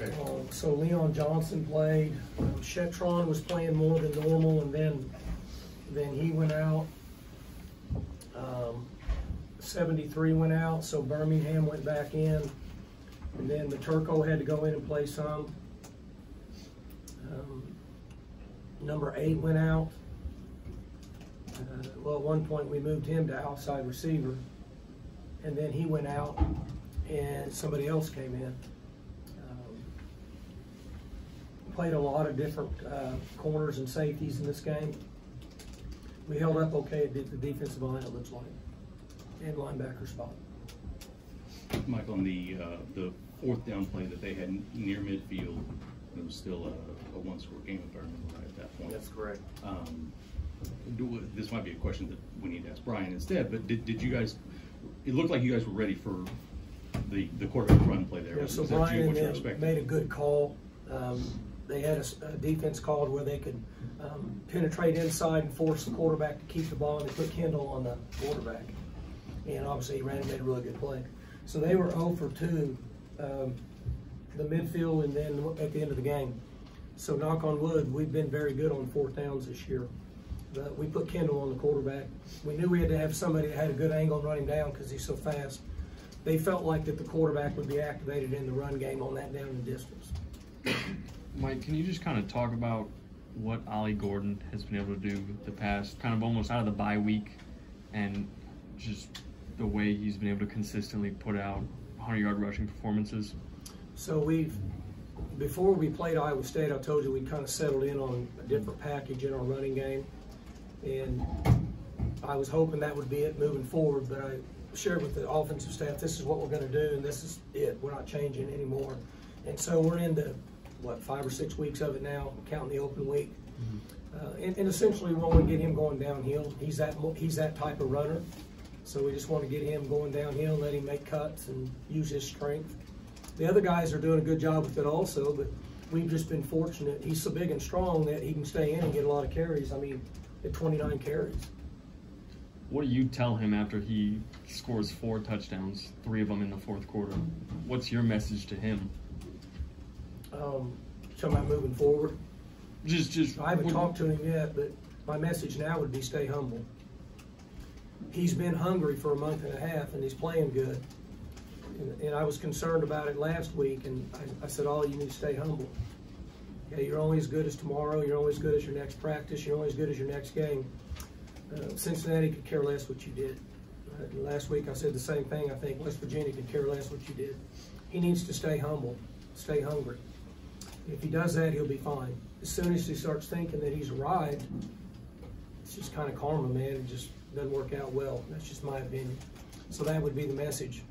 Okay. So Leon Johnson played. Shetron was playing more than normal, and then he went out. 73 went out, so Birmingham went back in, and then Maturko had to go in and play some. Number 8 went out. Well, at one point we moved him to outside receiver, and then he went out, and somebody else came in. Played a lot of different corners and safeties in this game. We held up okay at the defensive line, it looks like, and linebacker spot. Mike, on the fourth down play that they had near midfield, it was still a one-score game, if I remember right at that point. That's correct. This might be a question that we need to ask Brian instead, but did you guys, it looked like you guys were ready for the quarterback run play there. Yeah, so Brian and them made a good call. They had a defense called where they could penetrate inside and force the quarterback to keep the ball, and they put Kendall on the quarterback. And obviously he ran and made a really good play. So they were 0 for 2, the midfield and then at the end of the game. So knock on wood, we've been very good on fourth downs this year. But we put Kendall on the quarterback. We knew we had to have somebody that had a good angle and run him down because he's so fast. They felt like that the quarterback would be activated in the run game on that down and distance. Mike, can you just kind of talk about what Ollie Gordon has been able to do the past, kind of almost out of the bye week, and just the way he's been able to consistently put out 100-yard rushing performances? So before we played Iowa State, I told you we kind of settled in on a different package in our running game, and I was hoping that would be it moving forward, but I shared with the offensive staff, this is what we're going to do, and this is it. We're not changing anymore. And so we're into, 5 or 6 weeks of it now, counting the open week. And essentially we want to get him going downhill. He's that type of runner. So we just want to get him going downhill, let him make cuts and use his strength. The other guys are doing a good job with it also, but we've just been fortunate. He's so big and strong that he can stay in and get a lot of carries. I mean, at 29 carries. What do you tell him after he scores 4 touchdowns, 3 of them in the fourth quarter? What's your message to him? Talking about moving forward. I haven't talked to him yet, but my message now would be stay humble. He's been hungry for a month and a half, and he's playing good. And I was concerned about it last week, and I said, "Oh, you need to stay humble. Okay, you're only as good as tomorrow. You're only as good as your next practice. You're only as good as your next game." Cincinnati could care less what you did. Last week I said the same thing. I think West Virginia could care less what you did. He needs to stay humble, stay hungry. If he does that, he'll be fine. As soon as he starts thinking that he's arrived, it's just kind of karma, man. It just doesn't work out well. That's just my opinion. So that would be the message,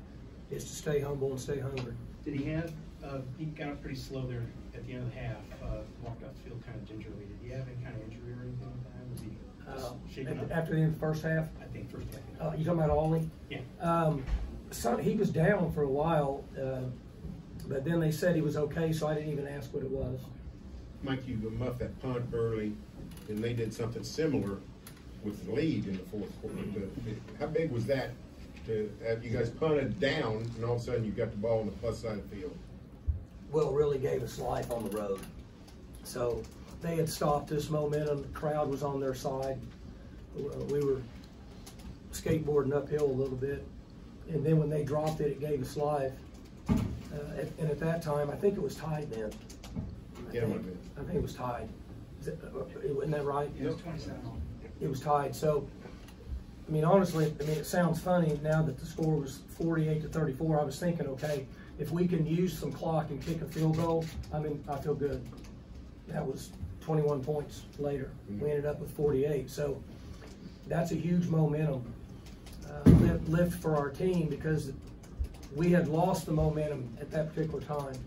is to stay humble and stay hungry. Did he have, he got up pretty slow there at the end of the half, walked off the field kind of gingerly. Did he have any kind of injury or anything like that? Was he shaken up? After the end of the first half? I think first half. You talking about Ollie? Yeah. He was down for a while, but then they said he was okay, so I didn't even ask what it was. Mike, you muffed that punt early, and they did something similar with the lead in the fourth quarter. How big was that to have you guys punted down, and all of a sudden you got the ball on the plus side of the field? Well, it really gave us life on the road. So they had stopped this momentum. The crowd was on their side. We were skateboarding uphill a little bit. And then when they dropped it, it gave us life. And at that time, I think it was tied then. I think it was tied. Isn't that right? It was 27. It was tied. So, I mean, honestly, it sounds funny now that the score was 48-34. I was thinking, okay, if we can use some clock and kick a field goal, I feel good. That was 21 points later. We ended up with 48. So that's a huge momentum lift for our team, because we had lost the momentum at that particular time.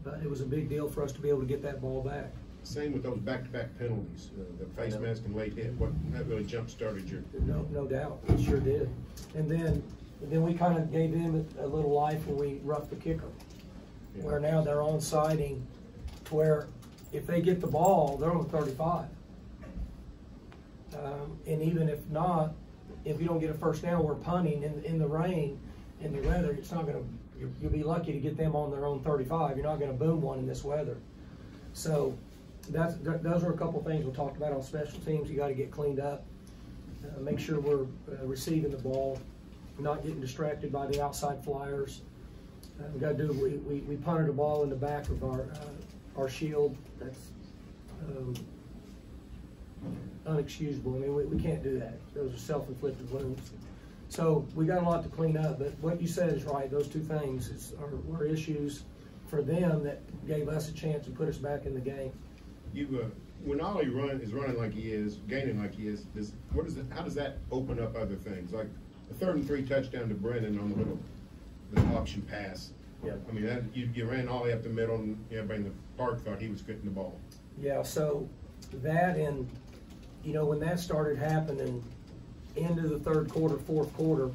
But it was a big deal for us to be able to get that ball back. Same with those back-to-back penalties, the face mask and late hit. That really jump-started your... No doubt, it sure did. And then we kind of gave them a little life when we roughed the kicker, where now they're on siding, to where if they get the ball, they're on 35. And even if not, if you don't get a first down, we're punting in the rain, in the weather. It's not going to You'll be lucky to get them on their own 35. You're not going to boom one in this weather. So those are a couple things we talked about on special teams. You got to get cleaned up. Make sure we're receiving the ball, not getting distracted by the outside flyers. We got to do. We punted a ball in the back of our shield. That's unexcusable. I mean, we can't do that. Those are self-inflicted wounds. So we got a lot to clean up. But what you said is right. Those two things were issues for them that gave us a chance to put us back in the game. When Ollie is running like he is, gaining like he is, how does that open up other things? Like the 3rd and 3 touchdown to Brennan on the option pass. Yeah. I mean, you ran Ollie up the middle, and everybody in the park thought he was getting the ball. Yeah. So that, and when that started happening, into the 3rd quarter, 4th quarter,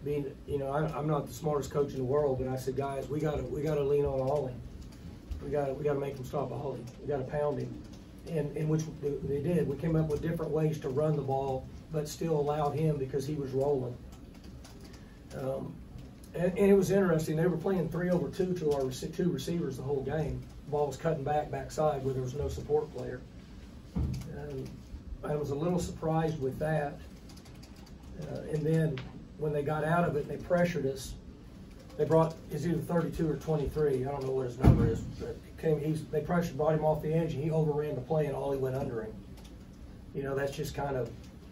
being, I'm not the smartest coach in the world, but I said, guys, we gotta lean on Ollie. We gotta make him stop Ollie. We gotta pound him, and which they did. We came up with different ways to run the ball, but still allowed him because he was rolling. And it was interesting. They were playing 3 over 2 to our 2 receivers the whole game. The ball was cutting backside where there was no support player. I was a little surprised with that. And then when they got out of it, they pressured us. They brought, it's either 32 or 23. I don't know what his number is, but they brought him off the edge, and he overran the play, and Ollie went under him. That's just kind of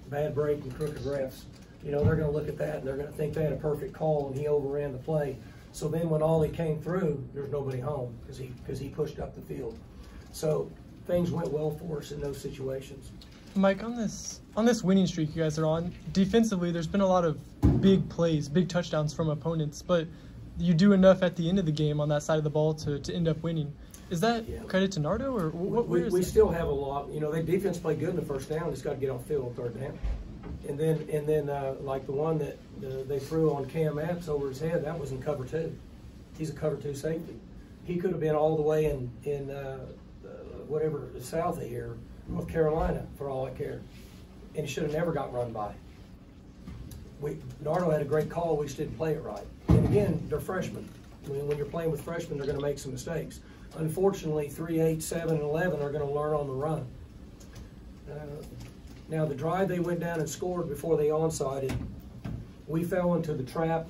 bad break and crooked refs. They're going to look at that, and they're going to think they had a perfect call, and he overran the play. So then when Ollie came through, there's nobody home because he pushed up the field. So things went well for us in those situations. Mike, on this winning streak you guys are on, defensively, there's been a lot of big plays, big touchdowns from opponents, but you do enough at the end of the game on that side of the ball to end up winning. Is that credit to Nardo, or what? We still have a lot. Their defense played good in the first down. It's got to get off field on 3rd down. And then like the one that they threw on Cam Epps over his head, that was in cover 2. He's a cover 2 safety. He could have been all the way in whatever, south of here, North Carolina, for all I care. And he should have never got run by. Nardo had a great call. We just didn't play it right. And again, they're freshmen. When you're playing with freshmen, they're going to make some mistakes. Unfortunately, 3, 8, 7, and 11 are going to learn on the run. Now, the drive they went down and scored before they onsided, we fell into the trap